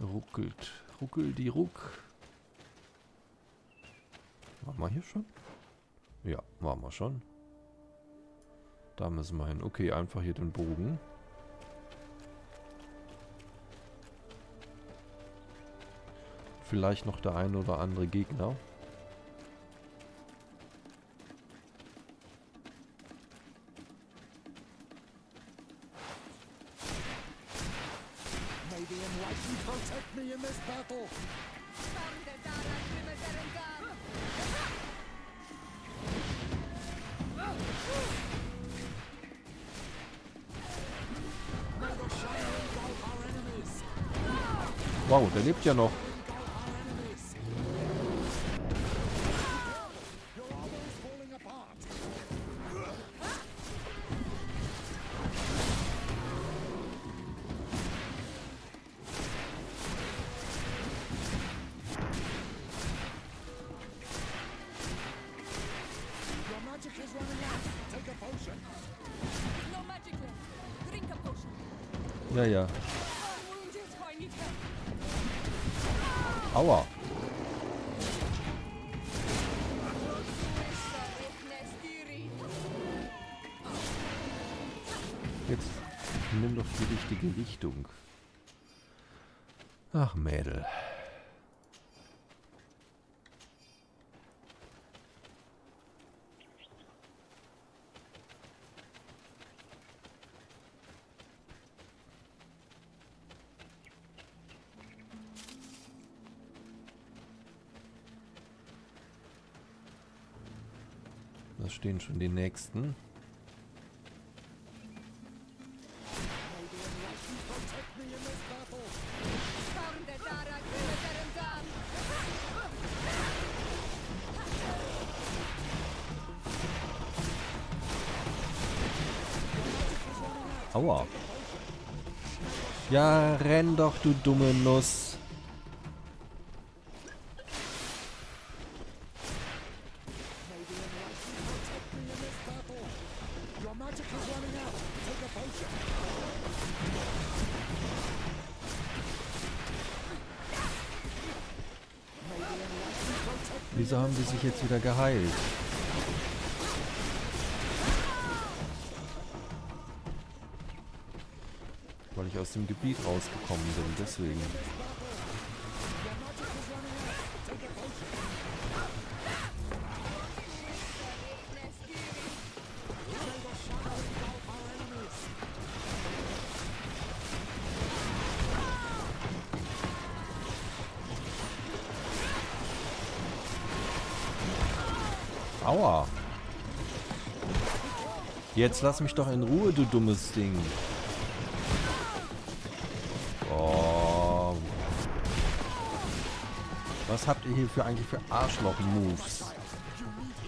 Ruckelt. Ruckel die Ruck. Waren wir hier schon? Ja, waren wir schon. Da müssen wir hin. Okay, einfach hier den Bogen. Vielleicht noch der ein oder andere Gegner. Wow, der lebt ja noch. Ja, ja. Aua. Jetzt nimm doch die richtige Richtung. Ach, Mädel. Da stehen schon die nächsten. Aua. Ja, renn doch, du dumme Nuss. Wieso haben die sich jetzt wieder geheilt? Weil ich aus dem Gebiet rausgekommen bin, deswegen. Aua. Jetzt lass mich doch in Ruhe, du dummes Ding. Oh. Was habt ihr hier eigentlich für Arschloch-Moves?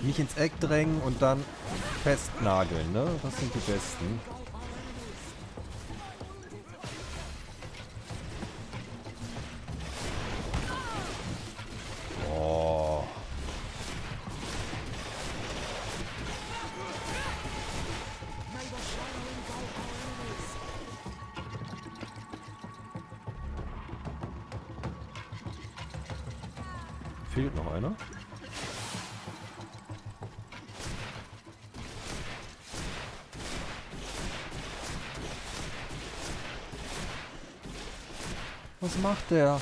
Mich ins Eck drängen und dann festnageln, ne? Das sind die besten. Oh. Fehlt noch einer. Was macht der?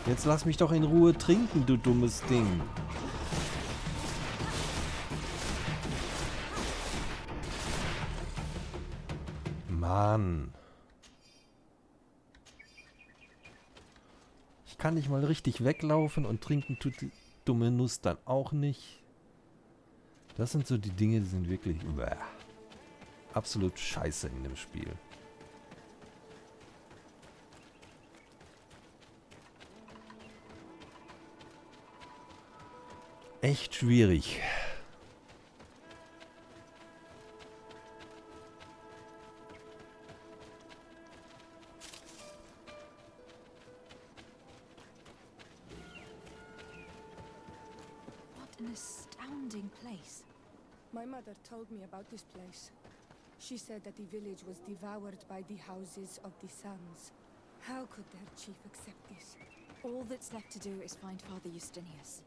Jetzt lass mich doch in Ruhe trinken, du dummes Ding. Mann. Ich kann nicht mal richtig weglaufen und trinken tut die dumme Nuss dann auch nicht. Das sind so die Dinge, die sind wirklich absolut scheiße in dem Spiel. Echt schwierig. What an astounding place. My mother told me about this place. She said that the village was devoured by the houses of the sons. How could their chief accept this? All that's left to do is find Father Justinius.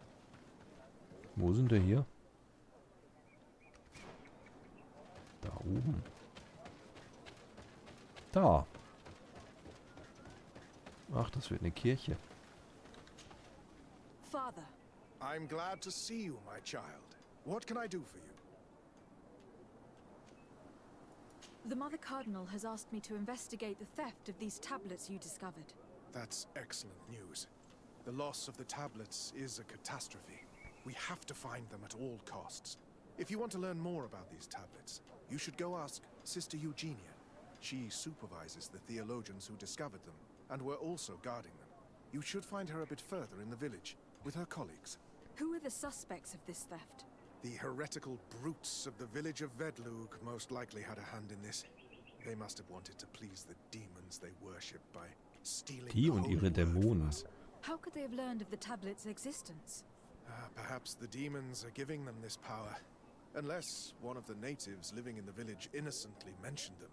Wo sind wir hier? Da oben. Da. Ach, das wird eine Kirche. Father. I'm glad to see you, my child. What can I do for you? The Mother Cardinal has asked me to investigate the theft of these tablets you discovered. That's excellent news. The loss of the tablets is a catastrophe. We have to find them at all costs. If you want to learn more about these tablets, you should go ask Sister Eugenia. She supervises the theologians who discovered them, and were also guarding them. You should find her a bit further in the village, with her colleagues. Who are the suspects of this theft? The heretical brutes of the village of Vedlug most likely had a hand in this. They must have wanted to please the demons they worship by stealing Die the und holy ihre word from Dämonen. us. How could they have learned of the tablet's existence? Perhaps the demons are giving them this power. Unless one of the natives living in the village innocently mentioned them.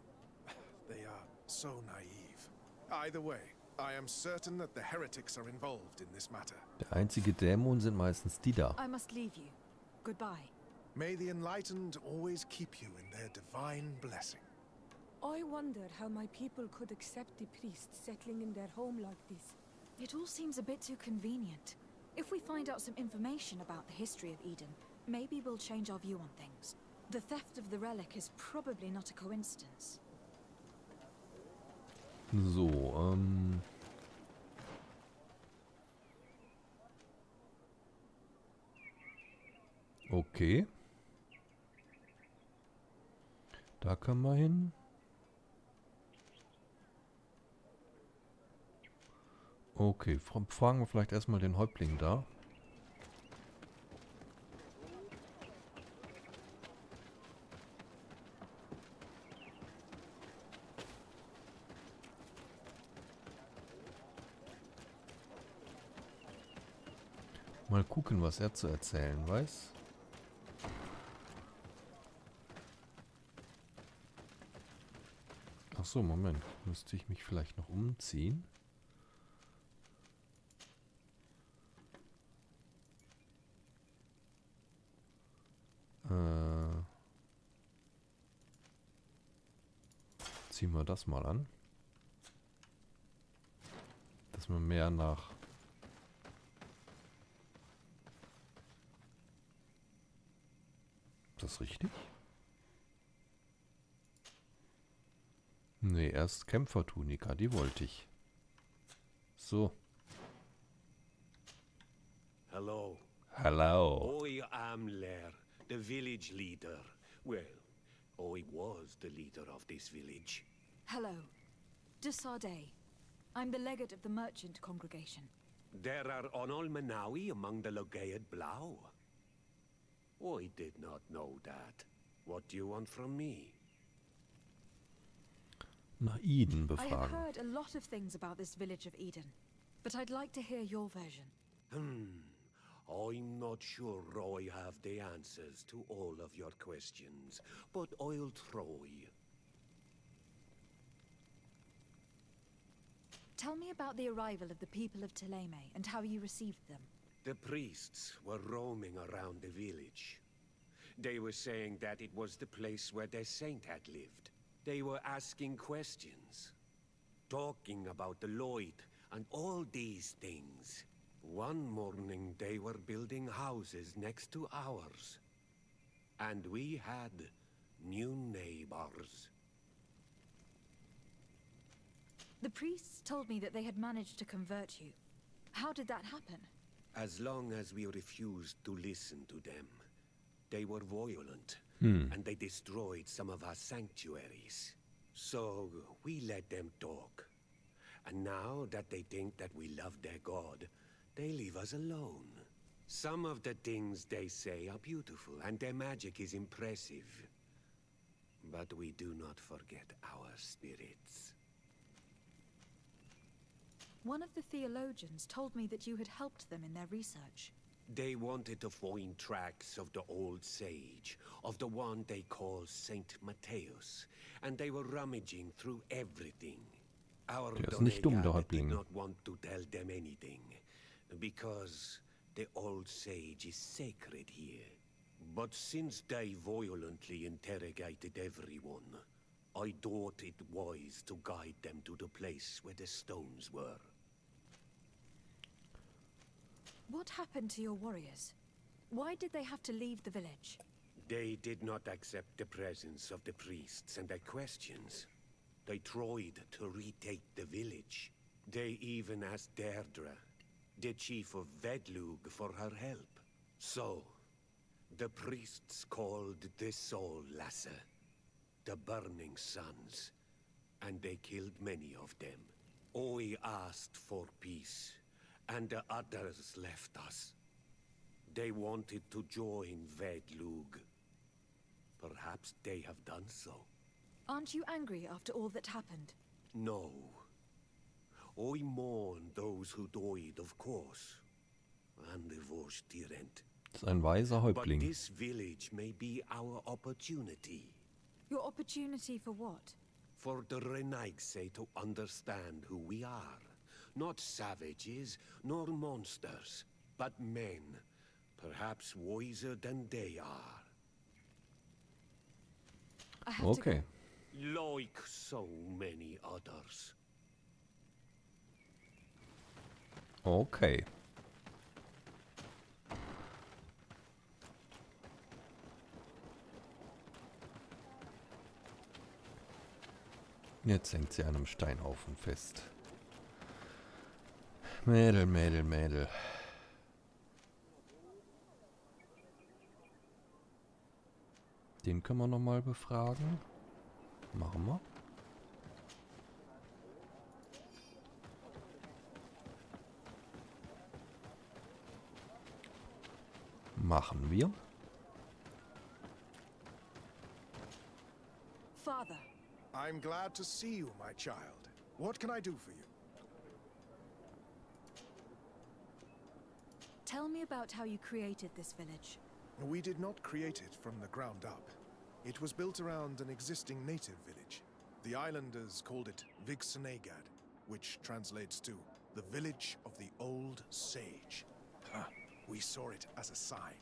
They are so naive. Either way, I am certain that the heretics are involved in this matter. Der einzige Dämon sind meistens die da. I must leave you. Goodbye. May the enlightened always keep you in their divine blessing. I wonder how my people could accept the priests settling in their home like this. It all seems a bit too convenient. If we find out some information about the history of Eden, maybe we'll change our view on things. The theft of the relic is probably not a coincidence. So, okay. Da können wir hin. Okay, fragen wir vielleicht erstmal den Häuptling da. Mal gucken, was er zu erzählen weiß. Ach so, Moment. Müsste ich mich vielleicht noch umziehen? Ziehen wir das mal an. Dass wir mehr nach... Ist das richtig? Nee, erst Kämpfertunika, die wollte ich. So. Hello. Hello. I am Lair, the village leader. Well, I was the leader of this village. Hello. De Sardet. I'm the legate of the merchant congregation. There are Onolmenawi among the Logead Blau. I did not know that. What do you want from me? Nach Eden I have befragen. heard a lot of things about this village of Eden, but I'd like to hear your version. I'm not sure I have the answers to all of your questions, but I'll try. Tell me about the arrival of the people of Thélème and how you received them. The priests were roaming around the village. They were saying that it was the place where their saint had lived. They were asking questions, talking about the light and all these things. One morning they were building houses next to ours. And we had new neighbors. The priests told me that they had managed to convert you. How did that happen? As long as we refused to listen to them, they were violent, and they destroyed some of our sanctuaries. So we let them talk. And now that they think that we love their god, they leave us alone. Some of the things they say are beautiful, and their magic is impressive. But we do not forget our spirits. One of the theologians told me that you had helped them in their research. They wanted to find tracks of the old sage, of the one they call Saint Matthäus, and they were rummaging through everything. Our Der ist nicht dumm, der Donegade did Häuptling. not want to tell them anything, because the old sage is sacred here. But since they violently interrogated everyone, I thought it wise to guide them to the place where the stones were. What happened to your warriors? Why did they have to leave the village? They did not accept the presence of the priests and their questions. They tried to retake the village. They even asked Deirdre, the chief of Vedlug, for her help. So, the priests called the Soul Lasser, the Burning Suns, and they killed many of them. I asked for peace, and the others left us. They wanted to join Vedlug. Perhaps they have done so. Aren't you angry after all that happened? No. I mourn those who died, of course. And the Vorstirent. Das ist ein weiser But Häuptling. this village may be our opportunity. Your opportunity for what? For the Renaigse to understand who we are. Not savages, nor monsters, but men. Perhaps wiser than they are. I have to Okay. Like so many others. Okay. Jetzt hängt sie an einem Steinhaufen fest. Mädel, Mädel, Mädel. Den können wir nochmal befragen. Machen wir. Machen wir. Father, I'm glad to see you, my child. What can I do for you? tell me about how you created this village. We did not create it from the ground up. It was built around an existing native village. The islanders called it Vigsenegad, which translates to the village of the old sage. We saw it as a sign.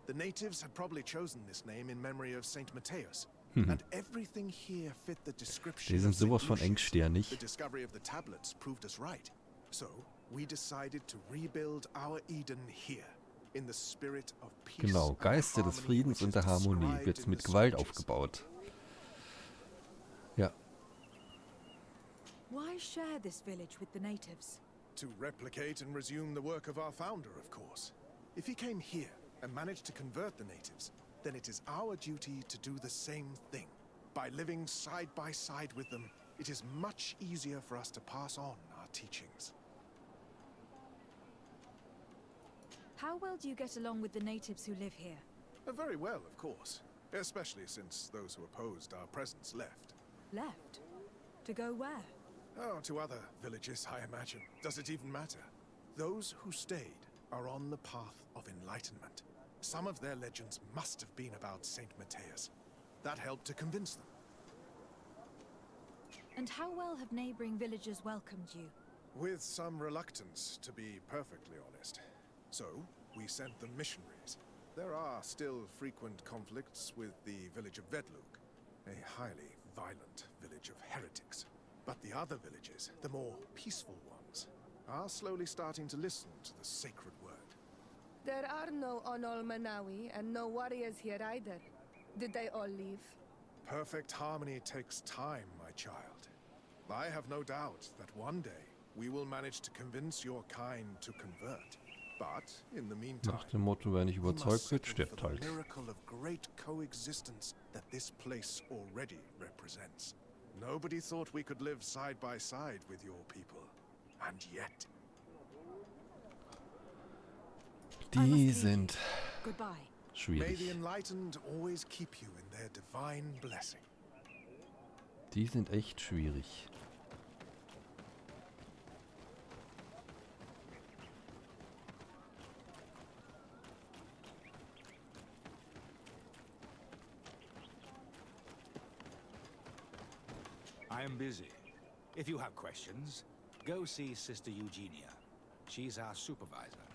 The natives had probably chosen this name in memory of Saint Matthäus. And everything here fit the description. Die sind of Saint sowas von Lucius. engstirnig. The discovery of the tablets proved us right. So, we decided to rebuild our Eden here, in the spirit of peace. Genau, and Geister des harmony Friedens which und der is Harmonie described wird in mit the Gewalt scriptures. aufgebaut. Ja, Why share this village with the natives? To replicate and resume the work of our founder, of course. If he came here and managed to convert the natives, then it is our duty to do the same thing. By living side by side with them, it is much easier for us to pass on our teachings. How well do you get along with the natives who live here? Very well, of course. Especially since those who opposed our presence left. Left? To go where? Oh, to other villages, I imagine. Does it even matter? Those who stayed are on the path of enlightenment. Some of their legends must have been about Saint Matthäus. That helped to convince them. And how well have neighboring villages welcomed you? With some reluctance, to be perfectly honest. So, we sent them missionaries. There are still frequent conflicts with the village of Vedlug, a highly violent village of heretics. But the other villages, the more peaceful ones, are slowly starting to listen to the sacred word. There are no Onol Manawi and no warriors here either. Did they all leave? Perfect harmony takes time, my child. I have no doubt that one day we will manage to convince your kind to convert. But in the meantime, nach dem Motto, wer nicht we must überzeugt wird, settle for stirbt the halt. miracle of great coexistence that this place already represents. Nobody thought we could live side by side with your people. And yet, I must Die leave you. sind Goodbye. may the schwierig. enlightened always keep you in their divine blessing. Die sind echt schwierig. I am busy. If you have questions, go see Sister Eugenia. She's our supervisor.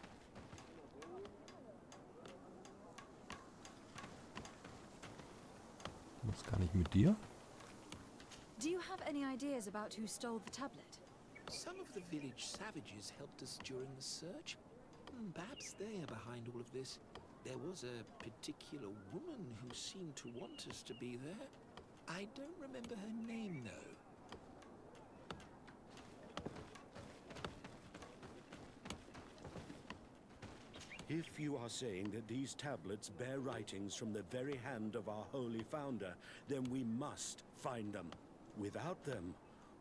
Was kann ich mit dir? Do you have any ideas about who stole the tablet? Some of the village savages helped us during the search. Perhaps they are behind all of this. There was a particular woman who seemed to want us to be there. I don't remember her name, though. If you are saying that these tablets bear writings from the very hand of our holy founder, then we must find them. Without them,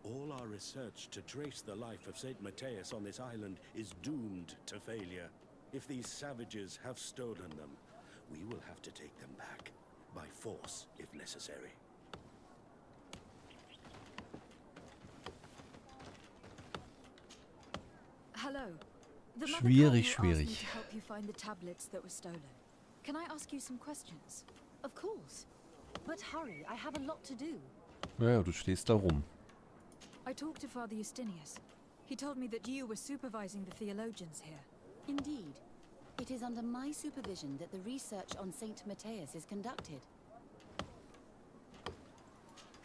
all our research to trace the life of Saint Matthias on this island is doomed to failure. If these savages have stolen them, we will have to take them back, by force if necessary. Hello. The Mother Schwierig, Cardinal asked me schwierig. to help you find the tablets that were stolen. Can I ask you some questions? Of course. But hurry, I have a lot to do. Ja, du stehst da rum. I talked to Father Justinius. He told me that you were supervising the theologians here. Indeed. It is under my supervision that the research on Saint Matthias is conducted.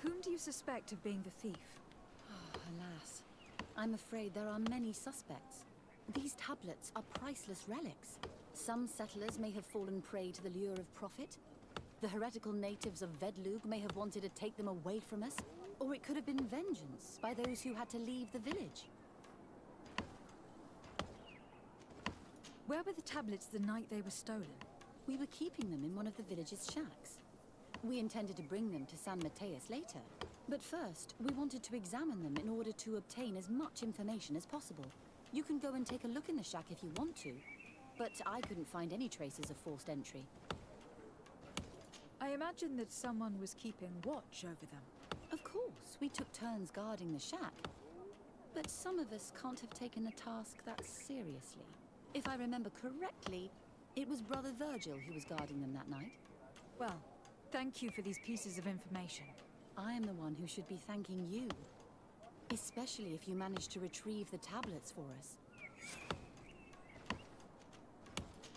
Whom do you suspect of being the thief? Alas. I'm afraid there are many suspects. These tablets are priceless relics. Some settlers may have fallen prey to the lure of profit. The heretical natives of Vedlug may have wanted to take them away from us. Or it could have been vengeance by those who had to leave the village. Where were the tablets the night they were stolen? We were keeping them in one of the village's shacks. We intended to bring them to San Matthias later. But first, we wanted to examine them in order to obtain as much information as possible. You can go and take a look in the shack if you want to. But I couldn't find any traces of forced entry. I imagine that someone was keeping watch over them. Of course, we took turns guarding the shack. But some of us can't have taken the task that seriously. If I remember correctly, it was Brother Virgil who was guarding them that night. Well, thank you for these pieces of information. I am the one who should be thanking you. Especially if you managed to retrieve the tablets for us.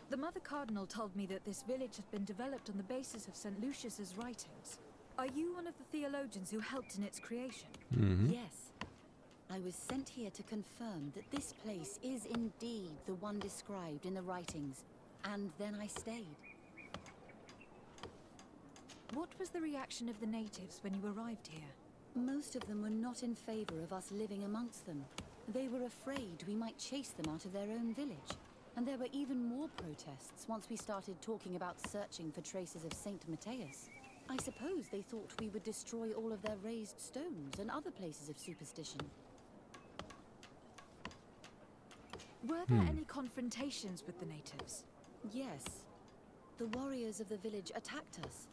The Mother Cardinal told me that this village had been developed on the basis of St. Lucius's writings. Are you one of the theologians who helped in its creation? Yes. I was sent here to confirm that this place is indeed the one described in the writings, and then I stayed. What was the reaction of the natives when you arrived here? Most of them were not in favor of us living amongst them. They were afraid we might chase them out of their own village. And there were even more protests once we started talking about searching for traces of Saint Matthias. I suppose they thought we would destroy all of their raised stones and other places of superstition. Were there any confrontations with the natives? Yes. The warriors of the village attacked us.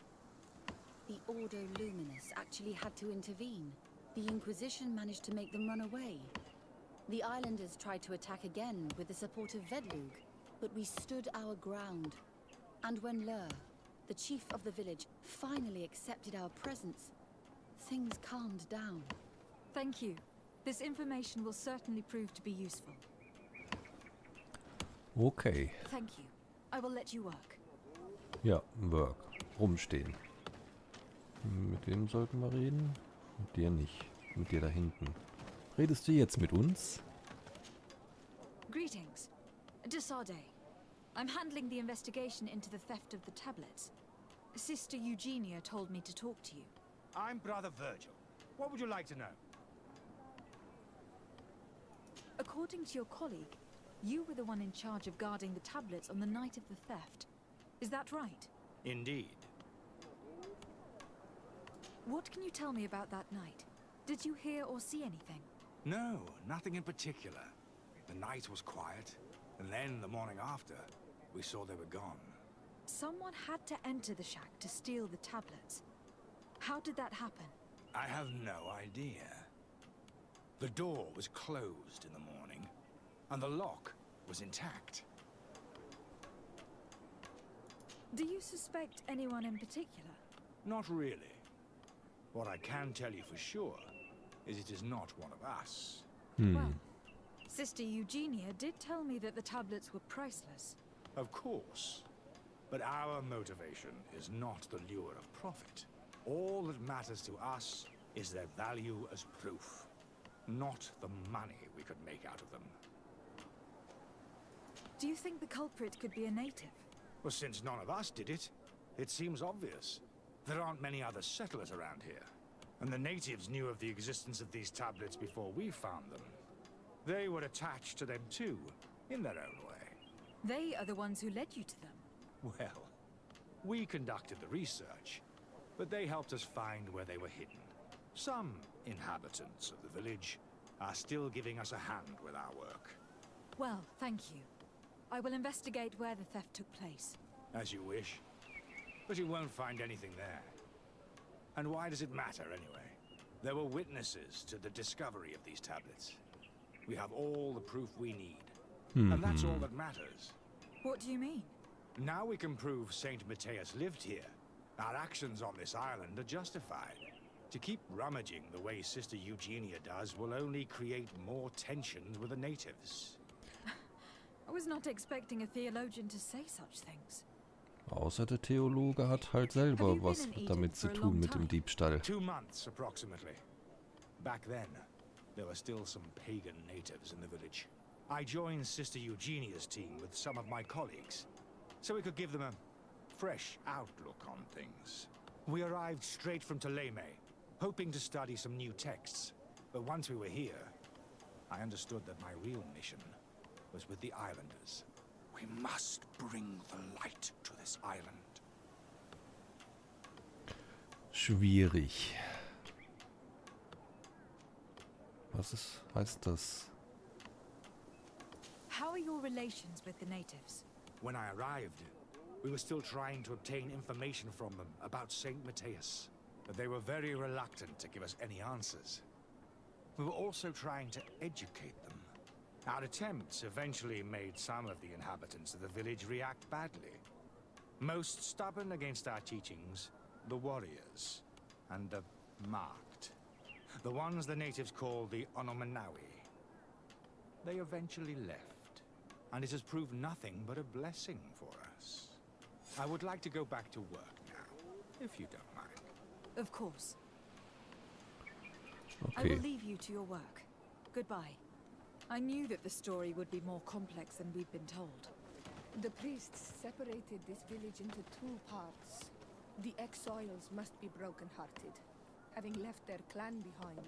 The Ordo Luminous actually had to intervene. The Inquisition managed to make them run away. The islanders tried to attack again with the support of Vedlug, but we stood our ground. And when Lur, the chief of the village, finally accepted our presence, things calmed down. Thank you. This information will certainly prove to be useful. Okay. Thank you. I will let you work. Ja, Work. Rumstehen. Mit dem sollten wir reden. Mit dir nicht. Mit dir da hinten. Redest du jetzt mit uns? Greetings. Desade. I'm handling the investigation into the theft of the tablets. Sister Eugenia told me to talk to you. I'm Brother Virgil. What would you like to know? According to your colleague, you were the one in charge of guarding the tablets on the night of the theft. Is that right? Indeed. What can you tell me about that night? Did you hear or see anything? No, nothing in particular. The night was quiet, and then the morning after, we saw they were gone. Someone had to enter the shack to steal the tablets. How did that happen? I have no idea. The door was closed in the morning, and the lock was intact. Do you suspect anyone in particular? Not really. What I can tell you for sure is it is not one of us. Well, Sister Eugenia did tell me that the tablets were priceless. Of course. But our motivation is not the lure of profit. All that matters to us is their value as proof, not the money we could make out of them. Do you think the culprit could be a native? Well, since none of us did it, it seems obvious. There aren't many other settlers around here, and the natives knew of the existence of these tablets before we found them. They were attached to them too, in their own way. They are the ones who led you to them. Well, we conducted the research, but they helped us find where they were hidden. Some inhabitants of the village are still giving us a hand with our work. Well, thank you. I will investigate where the theft took place. As you wish. But you won't find anything there. And why does it matter, anyway? There were witnesses to the discovery of these tablets. We have all the proof we need. And that's all that matters. What do you mean? Now we can prove Saint Matthias lived here. Our actions on this island are justified. To keep rummaging the way Sister Eugenia does will only create more tensions with the natives. I was not expecting a theologian to say such things. Außer der Theologe hat halt selber was damit zu tun mit dem Diebstahl. 2 months, approximately. Back then, there were still some pagan natives in the village. I joined Sister Eugenia's team with some of my colleagues, so we could give them a fresh outlook on things. We arrived straight from Ptolemy, hoping to study some new texts. But once we were here, I understood that my real mission was with the islanders. We must bring the light to this island. Schwierig. Heißt das? How are your relations with the natives? When I arrived, we were still trying to obtain information from them about Saint Matthias, but they were very reluctant to give us any answers. We were also trying to educate them. Our attempts eventually made some of the inhabitants of the village react badly. Most stubborn against our teachings, the warriors, and the marked. The ones the natives call the Onomanawi. They eventually left, and it has proved nothing but a blessing for us. I would like to go back to work now, if you don't mind. Of course. I Okay. will leave you to your work. Goodbye. I knew that the story would be more complex than we'd been told. The priests separated this village into 2 parts. The exiles must be broken-hearted, having left their clan behind.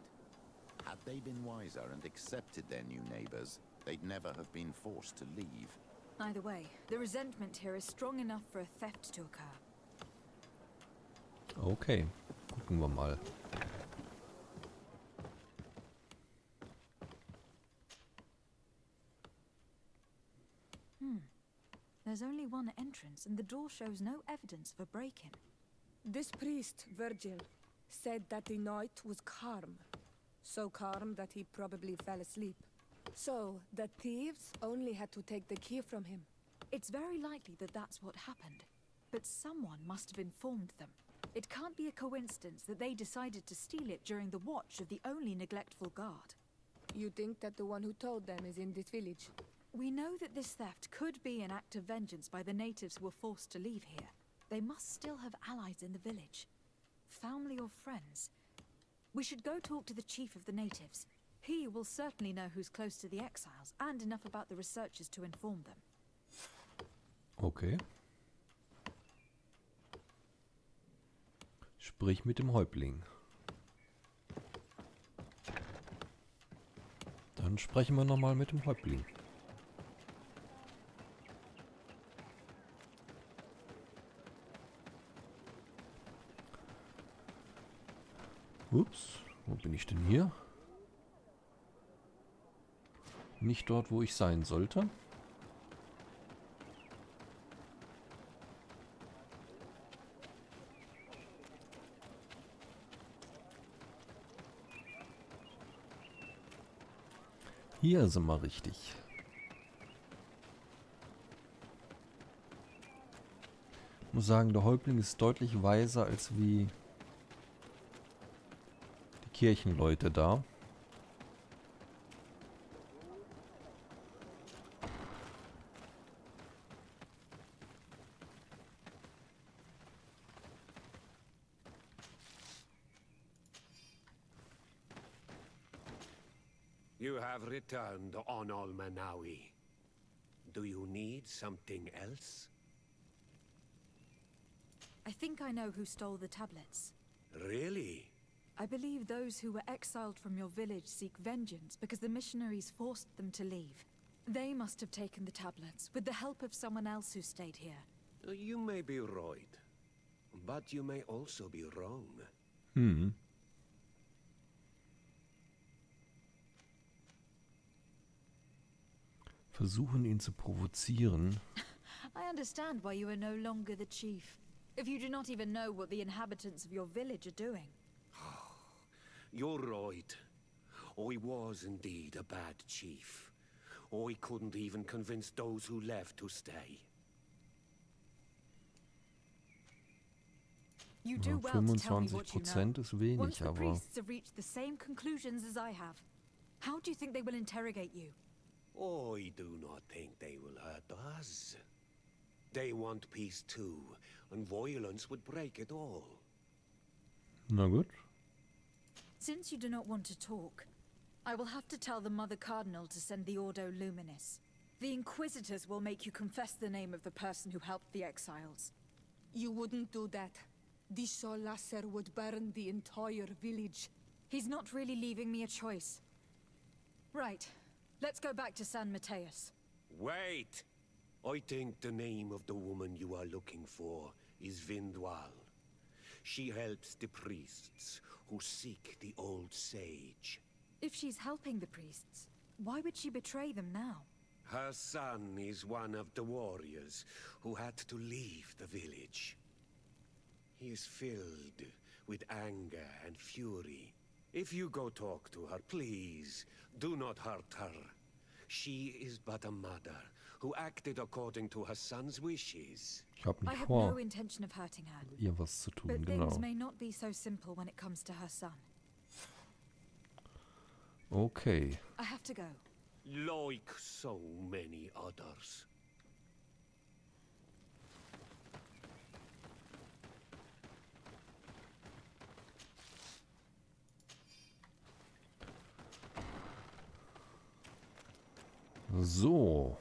Had they been wiser and accepted their new neighbors, they'd never have been forced to leave. Either way, the resentment here is strong enough for a theft to occur. Okay, gucken wir mal. There's only one entrance, and the door shows no evidence of a break-in. This priest, Virgil, said that the night was calm. So calm that he probably fell asleep. So, the thieves only had to take the key from him. It's very likely that that's what happened. But someone must have informed them. It can't be a coincidence that they decided to steal it during the watch of the only neglectful guard. You think that the one who told them is in this village? We know that this theft could be an act of vengeance by the natives who were forced to leave here. They must still have allies in the village. Family or friends. We should go talk to the chief of the natives. He will certainly know who's close to the exiles, and enough about the researchers to inform them. Okay. Sprich mit dem Häuptling. Dann sprechen wir nochmal mit dem Häuptling. Ups, wo bin ich denn hier? Nicht dort, wo ich sein sollte. Hier sind wir richtig. Ich muss sagen, der Häuptling ist deutlich weiser als wie die Kirchenleute da. You have returned on Almanawi. Do you need something else? I think I know who stole the tablets. Really? I believe those who were exiled from your village seek vengeance because the missionaries forced them to leave. They must have taken the tablets with the help of someone else who stayed here. You may be right, but you may also be wrong. Versuchen ihn zu provozieren. I understand why you are no longer the chief. If you do not even know what the inhabitants of your village are doing. You're right. I was indeed a bad chief. I couldn't even convince those who left to stay. You do well to tell me what you know. 25% ist wenig, Once the aber priests have reached the same conclusions as I have, how do you think they will interrogate you? I do not think they will hurt us. They want peace too, and violence would break it all. na gut. Since you do not want to talk, I will have to tell the Mother Cardinal to send the Ordo Luminis. The Inquisitors will make you confess the name of the person who helped the exiles. You wouldn't do that. The Solasser would burn the entire village. He's not really leaving me a choice. Right. Let's go back to San Mateus. Wait! I think the name of the woman you are looking for is Vindwal. She helps the priests who seek the old sage. If she's helping the priests, why would she betray them now? Her son is one of the warriors who had to leave the village. He is filled with anger and fury. If you go talk to her, please, do not hurt her. She is but a mother who acted according to her son's wishes. Ich habe I nicht have vor, no intention of hurting her. ihr was zu tun, But genau. things may not be so simple when it comes to her son. Okay. I have to go. Like so many others. So.